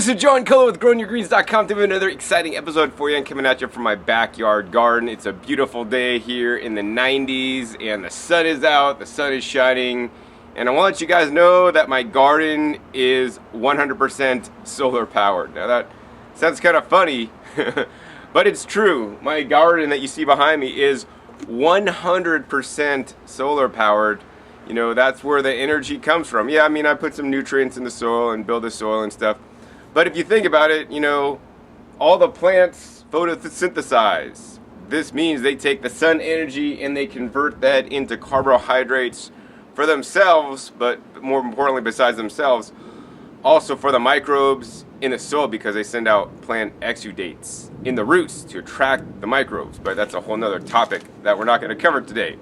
this is John Cullen with GrowingYourGreens.com to have another exciting episode for you. I'm coming at you from my backyard garden. It's a beautiful day here in the 90s and the sun is out, the sun is shining. And I want to let you guys know that my garden is 100% solar powered. Now that sounds kind of funny, but it's true. My garden that you see behind me is 100% solar powered. You know, that's where the energy comes from. Yeah, I mean, I put some nutrients in the soil and build the soil and stuff. But if you think about it, you know, all the plants photosynthesize. This means they take the sun energy and they convert that into carbohydrates for themselves, but more importantly, besides themselves, also for the microbes in the soil, because they send out plant exudates in the roots to attract the microbes. But that's a whole nother topic that we're not going to cover today.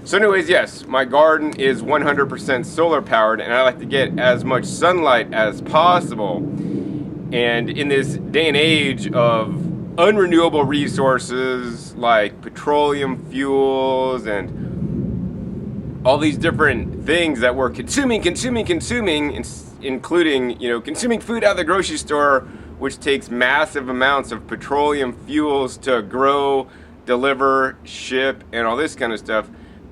So anyways, yes, my garden is 100% solar powered, and I like to get as much sunlight as possible. And in this day and age of unrenewable resources like petroleum fuels and all these different things that we're consuming, including, you know, consuming food out of the grocery store, which takes massive amounts of petroleum fuels to grow, deliver, ship, and all this kind of stuff.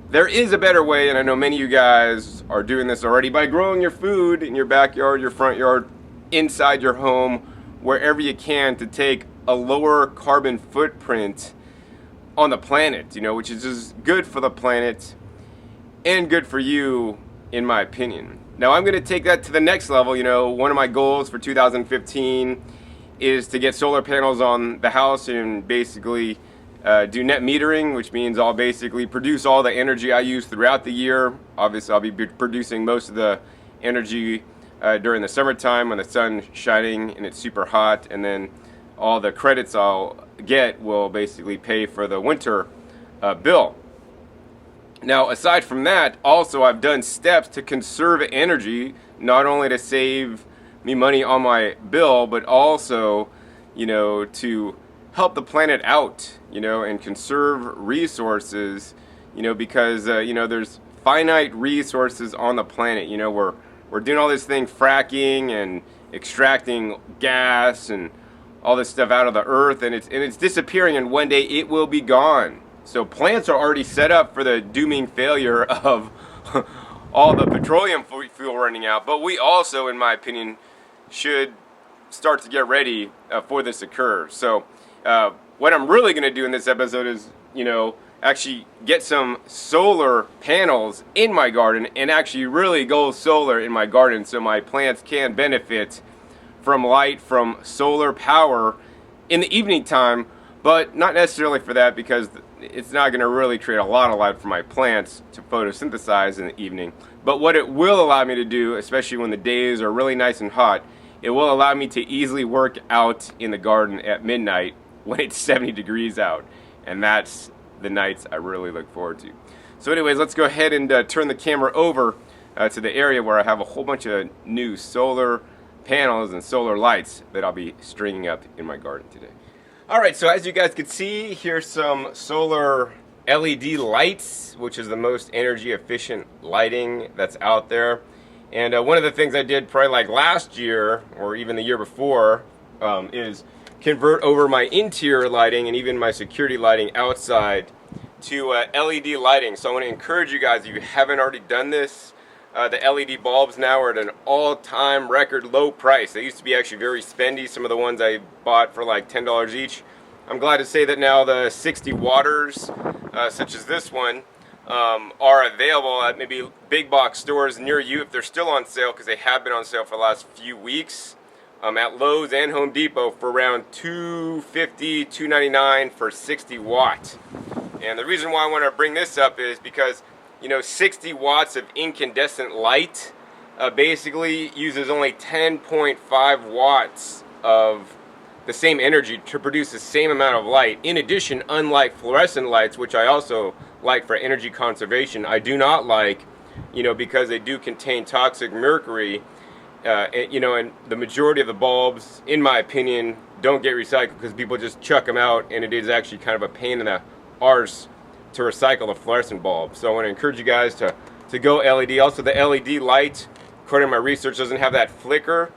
There is a better way, and I know many of you guys are doing this already, by growing your food in your backyard, your front yard, inside your home, wherever you can, to take a lower carbon footprint on the planet, you know, which is just good for the planet and good for you, in my opinion. Now, I'm going to take that to the next level. You know, one of my goals for 2015 is to get solar panels on the house and basically do net metering, which means I'll basically produce all the energy I use throughout the year. Obviously, I'll be producing most of the energy during the summertime when the sun's shining and it's super hot, and then all the credits I'll get will basically pay for the winter bill. Now, aside from that, also I've done steps to conserve energy, not only to save me money on my bill, but also, you know, to help the planet out, you know, and conserve resources, you know, because, you know, there's finite resources on the planet. You know, we're doing all this thing, fracking and extracting gas and all this stuff out of the earth, and it's disappearing, and one day it will be gone. So plants are already set up for the dooming failure of all the petroleum fuel running out. But we also, in my opinion, should start to get ready for this occur. So what I'm really going to do in this episode is, you know, actually get some solar panels in my garden and actually really go solar in my garden so my plants can benefit from light from solar power in the evening time, but not necessarily for that, because it's not going to really create a lot of light for my plants to photosynthesize in the evening. But what it will allow me to do, especially when the days are really nice and hot, it will allow me to easily work out in the garden at midnight when it's 70 degrees out. And that's the nights I really look forward to. So anyways, let's go ahead and turn the camera over to the area where I have a whole bunch of new solar panels and solar lights that I'll be stringing up in my garden today. Alright, so as you guys can see, here's some solar LED lights, which is the most energy efficient lighting that's out there. And one of the things I did probably like last year, or even the year before, is convert over my interior lighting and even my security lighting outside to LED lighting. So I want to encourage you guys, if you haven't already done this, the LED bulbs now are at an all-time record low price. They used to be actually very spendy. Some of the ones I bought for like $10 each. I'm glad to say that now the 60 watters, such as this one, are available at maybe big box stores near you if they're still on sale, because they have been on sale for the last few weeks. At Lowe's and Home Depot for around $250, $299 for 60 watt. And the reason why I want to bring this up is because, you know, 60 watts of incandescent light basically uses only 10.5 watts of the same energy to produce the same amount of light. In addition, unlike fluorescent lights, which I also like for energy conservation, I do not like, you know, because they do contain toxic mercury. You know, and the majority of the bulbs, in my opinion, don't get recycled because people just chuck them out, and it is actually kind of a pain in the arse to recycle the fluorescent bulb. So I want to encourage you guys to go LED. Also, the LED light, according to my research, doesn't have that flicker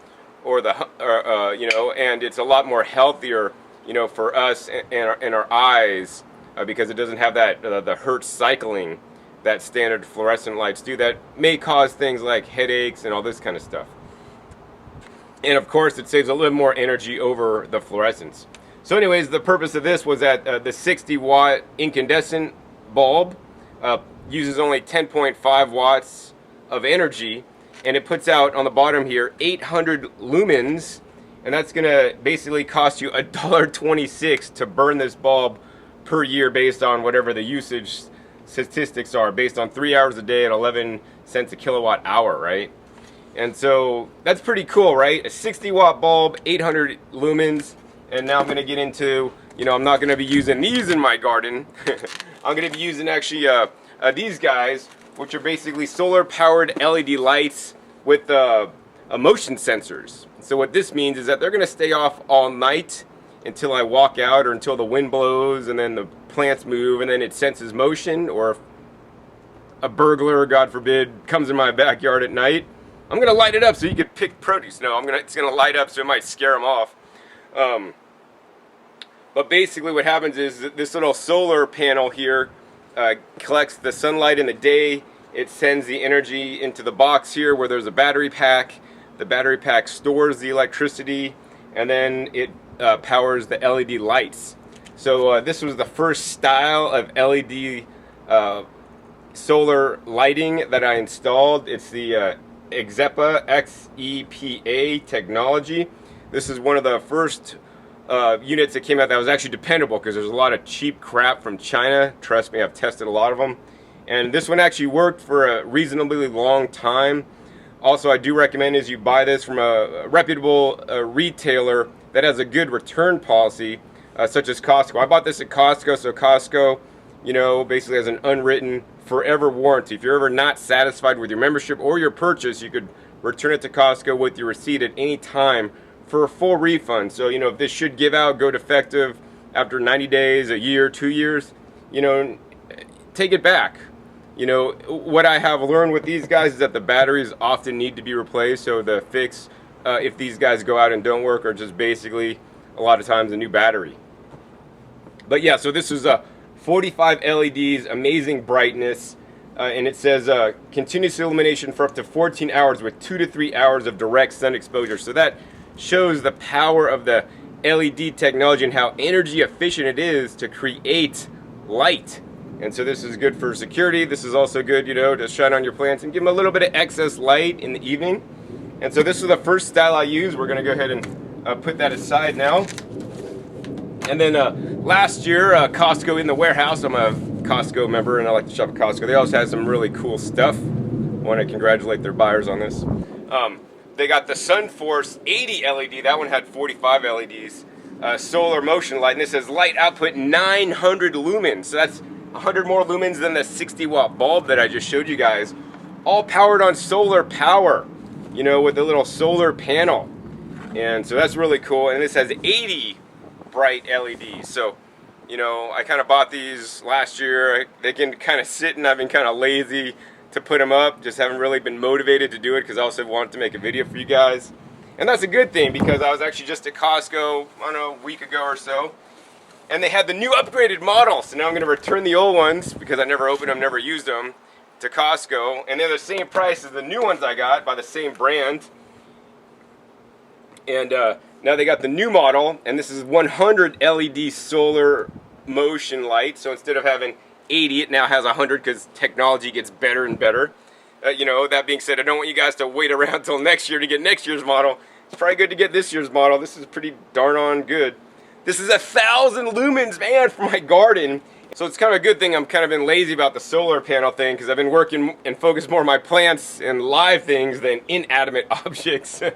or you know, and it's a lot more healthier, you know, for us and our eyes, because it doesn't have that the Hertz cycling that standard fluorescent lights do, that may cause things like headaches and all this kind of stuff. And of course, it saves a little more energy over the fluorescence. So anyways, the purpose of this was that the 60-watt incandescent bulb uses only 10.5 watts of energy, and it puts out on the bottom here 800 lumens, and that's going to basically cost you $1.26 to burn this bulb per year, based on whatever the usage statistics are, based on 3 hours a day at 11 cents a kilowatt hour, right? And so that's pretty cool, right? A 60-watt bulb, 800 lumens. And now I'm going to get into, you know, I'm not going to be using these in my garden. I'm going to be using actually these guys, which are basically solar-powered LED lights with motion sensors. So what this means is that they're going to stay off all night until I walk out, or until the wind blows and then the plants move and then it senses motion, or if a burglar, God forbid, comes in my backyard at night, I'm going to light it up so you can pick produce. No, it's going to light up so it might scare them off. But basically what happens is that this little solar panel here collects the sunlight in the day. It sends the energy into the box here where there's a battery pack. The battery pack stores the electricity, and then it powers the LED lights. So this was the first style of LED solar lighting that I installed. It's the XEPA, XEPA technology. This is one of the first units that came out that was actually dependable, because there's a lot of cheap crap from China. Trust me, I've tested a lot of them. And this one actually worked for a reasonably long time. Also, I do recommend is you buy this from a reputable retailer that has a good return policy, such as Costco. I bought this at Costco, so Costco, you know, basically has an unwritten forever warranty. If you're ever not satisfied with your membership or your purchase, you could return it to Costco with your receipt at any time for a full refund. So, you know, if this should give out, go defective after 90 days, a year, 2 years, you know, take it back. You know, what I have learned with these guys is that the batteries often need to be replaced, so the fix, if these guys go out and don't work, are just basically a lot of times a new battery. But yeah, so this is 45 LEDs, amazing brightness, and it says continuous illumination for up to 14 hours with 2 to 3 hours of direct sun exposure. So that shows the power of the LED technology and how energy efficient it is to create light. And so this is good for security. This is also good, you know, to shine on your plants and give them a little bit of excess light in the evening. And so this is the first style I use. We're going to go ahead and put that aside now. And then last year, Costco in the warehouse. I'm a Costco member and I like to shop at Costco. They also have some really cool stuff. I want to congratulate their buyers on this. They got the SunForce 80 LED. That one had 45 LEDs. Solar motion light. And this says light output 900 lumens. So that's 100 more lumens than the 60-watt bulb that I just showed you guys. All powered on solar power, you know, with a little solar panel. And so that's really cool. And this has 80 bright LEDs. So, you know, I kind of bought these last year. They can kind of sit, and I've been kind of lazy to put them up. Just haven't really been motivated to do it because I also wanted to make a video for you guys. And that's a good thing, because I was actually just at Costco, I don't know, a week ago or so. And they had the new upgraded model. So now I'm going to return the old ones, because I never opened them, never used them, to Costco. And they're the same price as the new ones I got by the same brand. And now they got the new model, and this is 100 LED solar motion light. So instead of having 80, it now has 100, because technology gets better and better. You know, that being said, I don't want you guys to wait around until next year to get next year's model. It's probably good to get this year's model. This is pretty darn on good. This is 1,000 lumens, man, for my garden. So it's kind of a good thing I'm kind of been lazy about the solar panel thing, because I've been working and focused more on my plants and live things than inanimate objects. And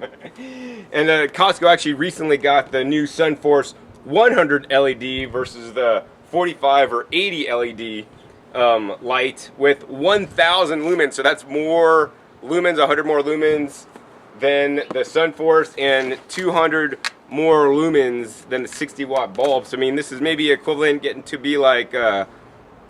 Costco actually recently got the new SunForce 100 LED versus the 45 or 80 LED light with 1,000 lumens. So that's more lumens, 100 more lumens than the SunForce, and 200 more lumens than the 60-watt bulb. So I mean, this is maybe equivalent getting to be like a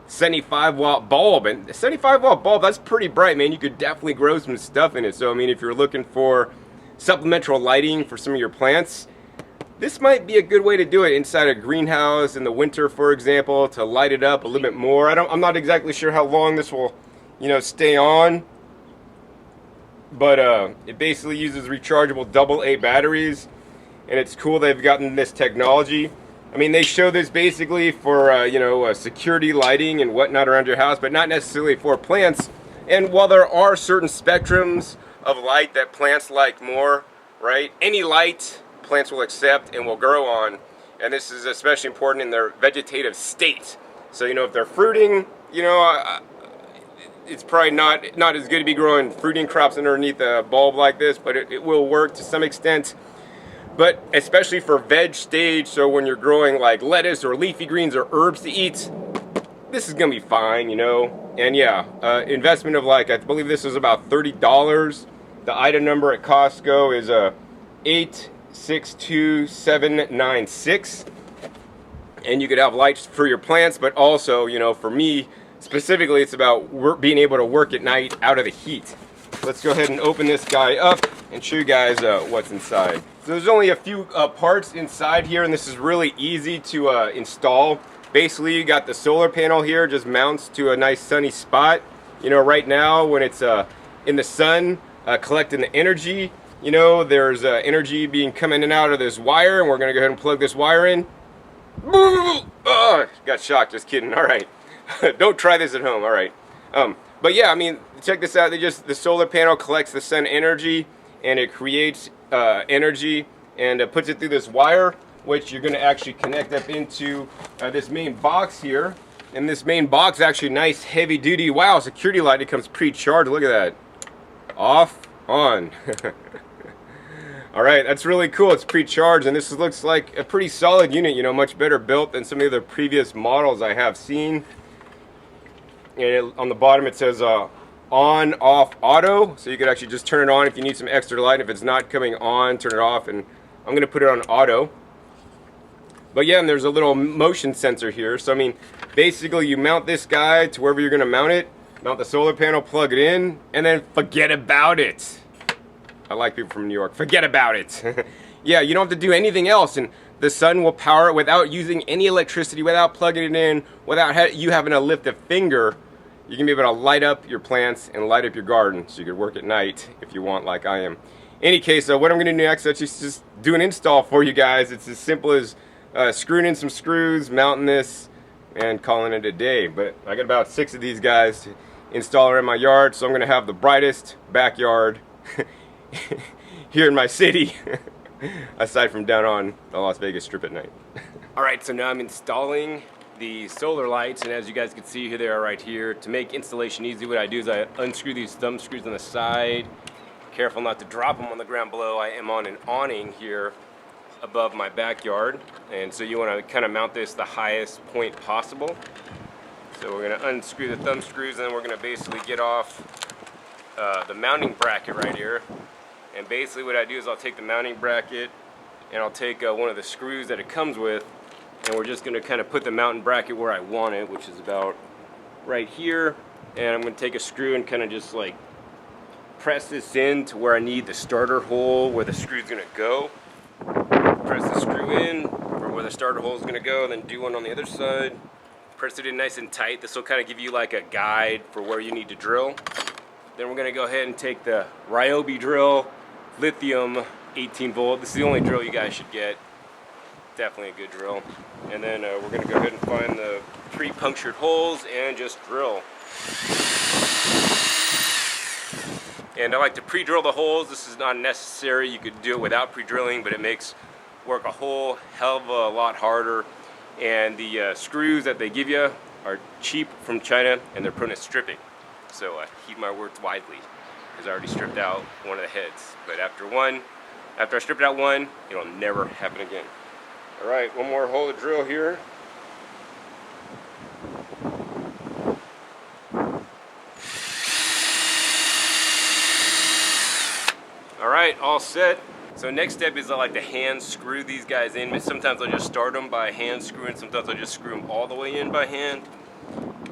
75-watt bulb. And the 75-watt bulb, that's pretty bright, man. You could definitely grow some stuff in it. So I mean, if you're looking for supplemental lighting for some of your plants, this might be a good way to do it inside a greenhouse in the winter, for example, to light it up a little bit more. I'm not exactly sure how long this will, stay on, but it basically uses rechargeable AA batteries, and it's cool they've gotten this technology. I mean, they show this basically for security lighting and whatnot around your house, but not necessarily for plants. And while there are certain spectrums of light that plants like more, right? Any light plants will accept and will grow on, and this is especially important in their vegetative state. So if they're fruiting, it's probably not as good to be growing fruiting crops underneath a bulb like this, but it will work to some extent. But especially for veg stage, so when you're growing like lettuce or leafy greens or herbs to eat, this is gonna be fine, And yeah, investment of I believe this is about $30. The item number at Costco is 862796, and you could have lights for your plants, but also, for me specifically, it's about being able to work at night out of the heat. Let's go ahead and open this guy up and show you guys what's inside. So there's only a few parts inside here, and this is really easy to install. Basically, you got the solar panel here, just mounts to a nice sunny spot. Right now when it's in the sun, collecting the energy, there's energy being coming in and out of this wire, and we're gonna go ahead and plug this wire in. Oh, got shocked, just kidding. All right. Don't try this at home. All right. But yeah, I mean, check this out. The solar panel collects the sun energy, and it creates energy and puts it through this wire, which you're going to actually connect up into this main box here. And this main box, actually nice heavy duty, wow, security light. It comes pre-charged. Look at that. Off, on. All right, that's really cool. It's pre-charged, and this looks like a pretty solid unit, much better built than some of the other previous models I have seen. And on the bottom it says on, off, auto, so you could actually just turn it on if you need some extra light. If it's not coming on, turn it off, and I'm going to put it on auto. But yeah, and there's a little motion sensor here. So I mean, basically you mount this guy to wherever you're going to mount it, mount the solar panel, plug it in, and then forget about it. I like people from New York. Forget about it. Yeah, you don't have to do anything else, and the sun will power it without using any electricity, without plugging it in, without you having to lift a finger. You can be able to light up your plants and light up your garden, so you could work at night if you want, like I am. Any case, what I'm going to do next is just do an install for you guys. It's as simple as screwing in some screws, mounting this, and calling it a day. But I got about 6 of these guys to install around my yard, so I'm going to have the brightest backyard here in my city. Aside from down on the Las Vegas Strip at night. Alright, so now I'm installing the solar lights, and as you guys can see, here they are right here. To make installation easy, what I do is I unscrew these thumb screws on the side. Careful not to drop them on the ground below. I am on an awning here above my backyard, and so you want to kind of mount this the highest point possible. So we're going to unscrew the thumb screws, and then we're going to basically get off the mounting bracket right here. And basically what I do is I'll take the mounting bracket and I'll take one of the screws that it comes with, and we're just going to kind of put the mounting bracket where I want it, which is about right here. And I'm going to take a screw and kind of just like press this in to where I need the starter hole where the screw's going to go. Press the screw in for where the starter hole is going to go, then do one on the other side. Press it in nice and tight. This will kind of give you like a guide for where you need to drill. Then we're going to go ahead and take the Ryobi drill, lithium 18 volt. This is the only drill you guys should get. Definitely a good drill. And then we're going to go ahead and find the pre-punctured holes and just drill. And I like to pre-drill the holes. This is not necessary. You could do it without pre-drilling, but it makes work a whole hell of a lot harder. And the screws that they give you are cheap from China, and they're prone to stripping. So heed my words wisely, because I already stripped out one of the heads. But after I stripped out one, it'll never happen again. All right, one more hole to drill here. All right, all set. So next step is I like to hand screw these guys in. Sometimes I'll just start them by hand screwing. Sometimes I'll just screw them all the way in by hand.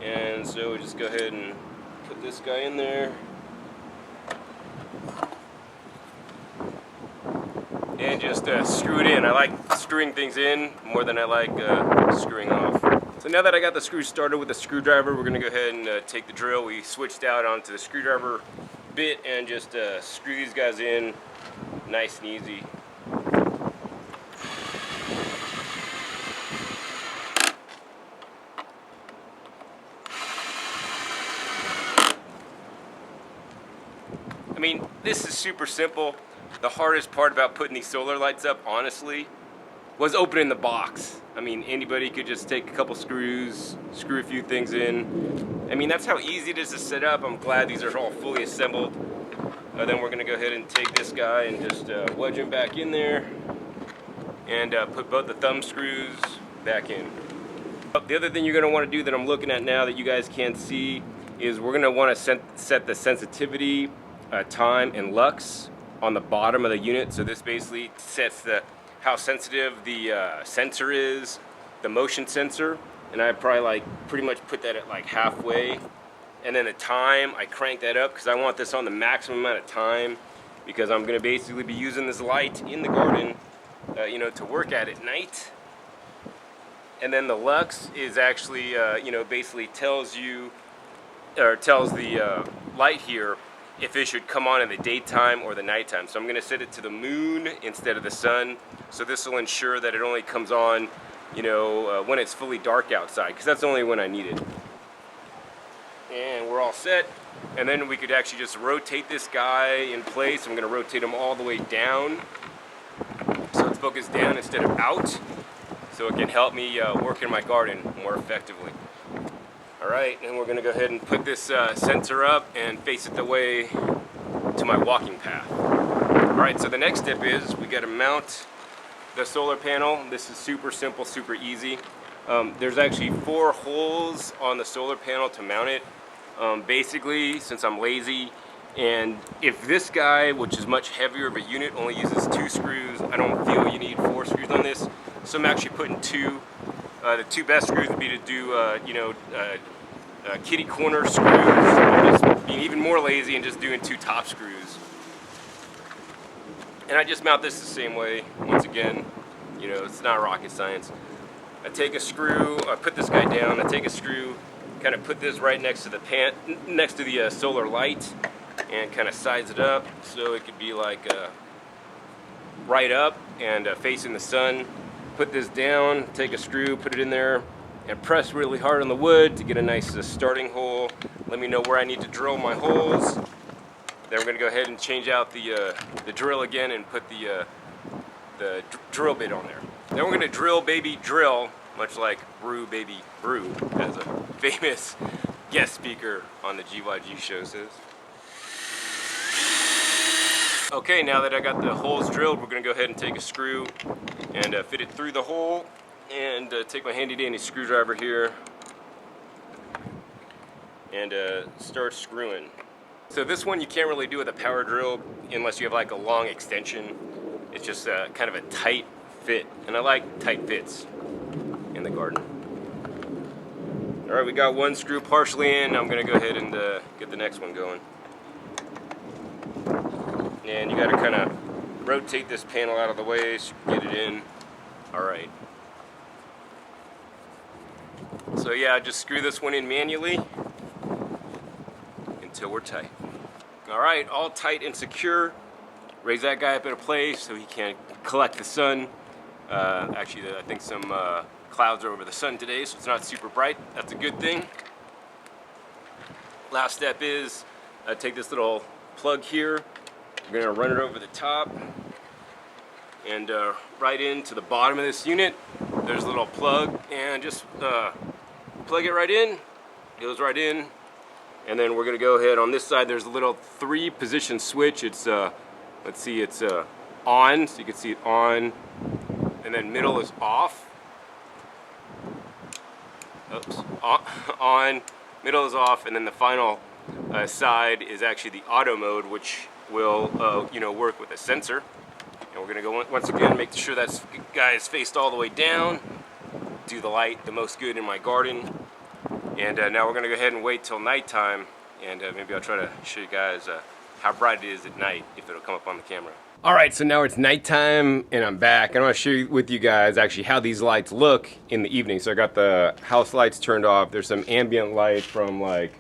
And so we just go ahead and put this guy in there. screw it in. I like screwing things in more than I like screwing off. So now that I got the screw started with the screwdriver, we're going to go ahead and take the drill. We switched out onto the screwdriver bit and just screw these guys in nice and easy. I mean, this is super simple. The hardest part about putting these solar lights up, honestly, was opening the box. I mean, anybody could just take a couple screws, screw a few things in. I mean, that's how easy it is to set up. I'm glad these are all fully assembled. Then we're gonna go ahead and take this guy and just wedge him back in there and put both the thumb screws back in. The other thing you're gonna wanna do that I'm looking at now that you guys can't see is we're gonna wanna set the sensitivity, time, and lux on the bottom of the unit. So this basically sets how sensitive the sensor is, the motion sensor, and I probably like pretty much put that at like halfway. And then the time, I crank that up because I want this on the maximum amount of time because I'm gonna basically be using this light in the garden, you know, to work at night. And then the lux is actually, you know, basically tells you, or tells the light here if it should come on in the daytime or the nighttime. So I'm gonna set it to the moon instead of the sun. So this will ensure that it only comes on, you know, when it's fully dark outside, because that's only when I need it. And we're all set. And then we could actually just rotate this guy in place. I'm gonna rotate him all the way down, so it's focused down instead of out, so it can help me work in my garden more effectively. All right, and we're gonna go ahead and put this sensor up and face it the way to my walking path. All right, so the next step is we gotta mount the solar panel. This is super simple, super easy. There's actually 4 holes on the solar panel to mount it. Basically, since I'm lazy, and if this guy, which is much heavier of a unit, only uses 2 screws, I don't feel you need 4 screws on this. So I'm actually putting 2. The 2 best screws would be to do, you know, kitty corner screws. I'm just being even more lazy and just doing 2 top screws. And I just mount this the same way. Once again, you know, it's not rocket science. I take a screw, I put this guy down, I take a screw, kind of put this right next to the solar light, and kind of size it up so it could be like right up and facing the sun. Put this down, take a screw, put it in there, and press really hard on the wood to get a nice starting hole. Let me know where I need to drill my holes. Then we're gonna go ahead and change out the drill again and put the drill bit on there. Then we're gonna drill baby drill, much like Brew Baby Brew, as a famous guest speaker on the GYG show says. Okay, now that I got the holes drilled, we're gonna go ahead and take a screw and fit it through the hole, and take my handy dandy screwdriver here and start screwing. So this one you can't really do with a power drill unless you have like a long extension. It's just kind of a tight fit, and I like tight fits in the garden. All right, we got 1 screw partially in. I'm gonna go ahead and get the next one going. And you gotta kind of rotate this panel out of the way so you can get it in. All right. So yeah, just screw this one in manually until we're tight. All right, all tight and secure. Raise that guy up in a place so he can't collect the sun. Actually, I think some clouds are over the sun today, so it's not super bright. That's a good thing. Last step is take this little plug here. We're gonna run it over the top and right into the bottom of this unit. There's a little plug, and just plug it right in. It goes right in. And then we're gonna go ahead on this side. There's a little 3-position switch. It's let's see, it's on, so you can see it on, and then middle is off. Oops, on, middle is off, and then the final side is actually the auto mode, which will you know, work with a sensor. And we're gonna go once again, make sure that guy is faced all the way down, do the light the most good in my garden. And now we're gonna go ahead and wait till nighttime, and maybe I'll try to show you guys how bright it is at night, if it'll come up on the camera. Alright, so now it's nighttime and I'm back. I want to share with you guys actually how these lights look in the evening. So I got the house lights turned off. There's some ambient light from like,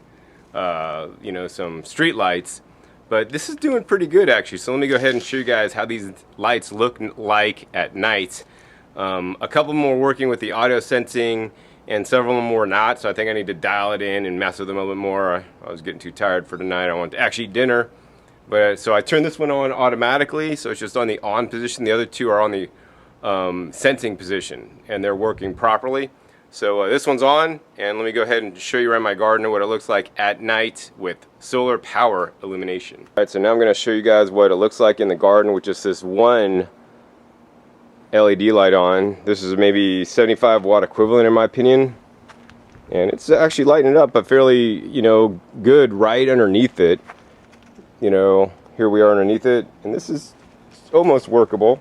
you know, some street lights. But this is doing pretty good actually. So let me go ahead and show you guys how these lights look like at night. A couple more working with the audio sensing and several of them were not. So I think I need to dial it in and mess with them a little bit more. I was getting too tired for tonight. I want to actually eat dinner. But so I turned this one on automatically, so it's just on the on position. The other two are on the sensing position, and they're working properly. So this one's on, and let me go ahead and show you around my garden what it looks like at night with solar power illumination. All right, so now I'm going to show you guys what it looks like in the garden with just this one LED light on. This is maybe 75 watt equivalent in my opinion, and it's actually lighting it up, but fairly, you know, good right underneath it. You know, here we are underneath it, and this is almost workable.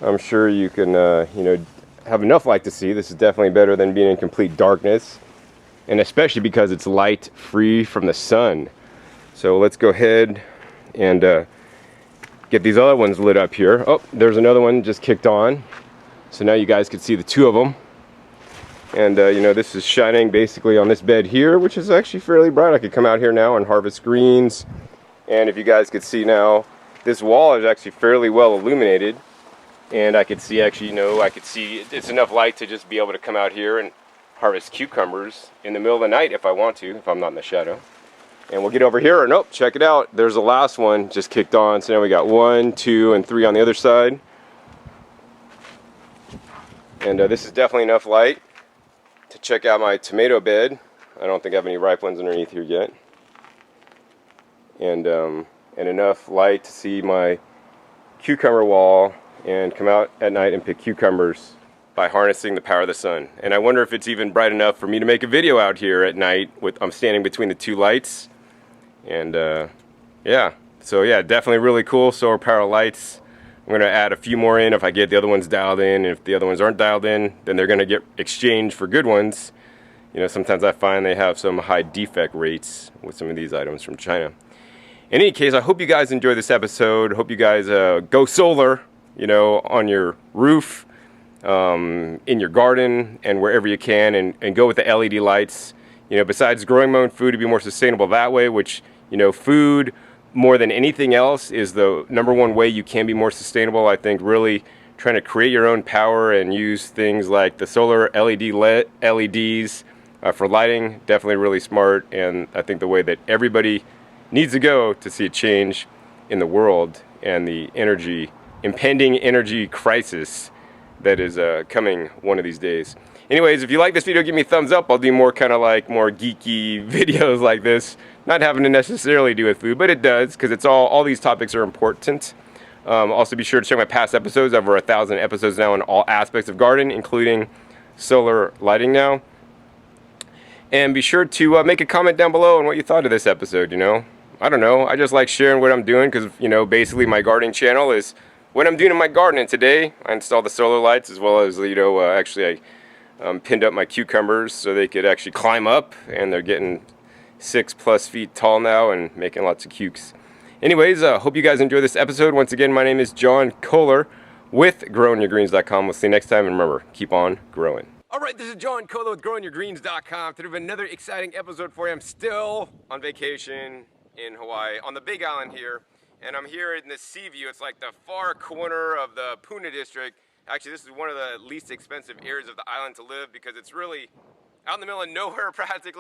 I'm sure you can, you know, have enough light to see. This is definitely better than being in complete darkness, and especially because it's light free from the sun. So let's go ahead and get these other ones lit up here. Oh, there's another one just kicked on. So now you guys can see the two of them. And, you know, this is shining basically on this bed here, which is actually fairly bright. I could come out here now and harvest greens. And if you guys could see now, this wall is actually fairly well illuminated. And I could see actually, you know, I could see it's enough light to just be able to come out here and harvest cucumbers in the middle of the night if I want to, if I'm not in the shadow. And we'll get over here, and oh, check it out. There's the last one just kicked on. So now we got 1, 2, and 3 on the other side. And this is definitely enough light to check out my tomato bed. I don't think I have any ripe ones underneath here yet. And enough light to see my cucumber wall and come out at night and pick cucumbers by harnessing the power of the sun. And I wonder if it's even bright enough for me to make a video out here at night with I'm standing between the two lights. And yeah, so yeah, definitely really cool solar power lights. I'm going to add a few more in if I get the other ones dialed in. And if the other ones aren't dialed in, then they're going to get exchanged for good ones. You know, sometimes I find they have some high defect rates with some of these items from China. In any case, I hope you guys enjoy this episode. Hope you guys go solar, you know, on your roof, in your garden, and wherever you can, and go with the LED lights. You know, besides growing my own food to be more sustainable that way, which, you know, food more than anything else is the #1 way you can be more sustainable. I think really trying to create your own power and use things like the solar LEDs for lighting, definitely really smart. And I think the way that everybody needs to go to see a change in the world and the impending energy crisis that is coming one of these days. Anyways, if you like this video, give me a thumbs up. I'll do more kind of like more geeky videos like this, not having to necessarily do with food, but it does, because it's all these topics are important. Also be sure to check my past episodes. Over 1,000 episodes now on all aspects of gardening, including solar lighting now. And be sure to make a comment down below on what you thought of this episode, you know. I don't know, I just like sharing what I'm doing because, you know, basically my gardening channel is what I'm doing in my garden. And today I installed the solar lights, as well as, you know, actually I pinned up my cucumbers so they could actually climb up, and they're getting 6+ feet tall now and making lots of cukes. Anyways, hope you guys enjoy this episode. Once again, my name is John Kohler with GrowingYourGreens.com. We'll see you next time, and remember, keep on growing. Alright, this is John Kohler with GrowingYourGreens.com. Today we have another exciting episode for you. I'm still on vacation in Hawaii, on the Big Island here, and I'm here in the sea view. It's like the far corner of the Puna district. Actually, this is one of the least expensive areas of the island to live because it's really out in the middle of nowhere practically.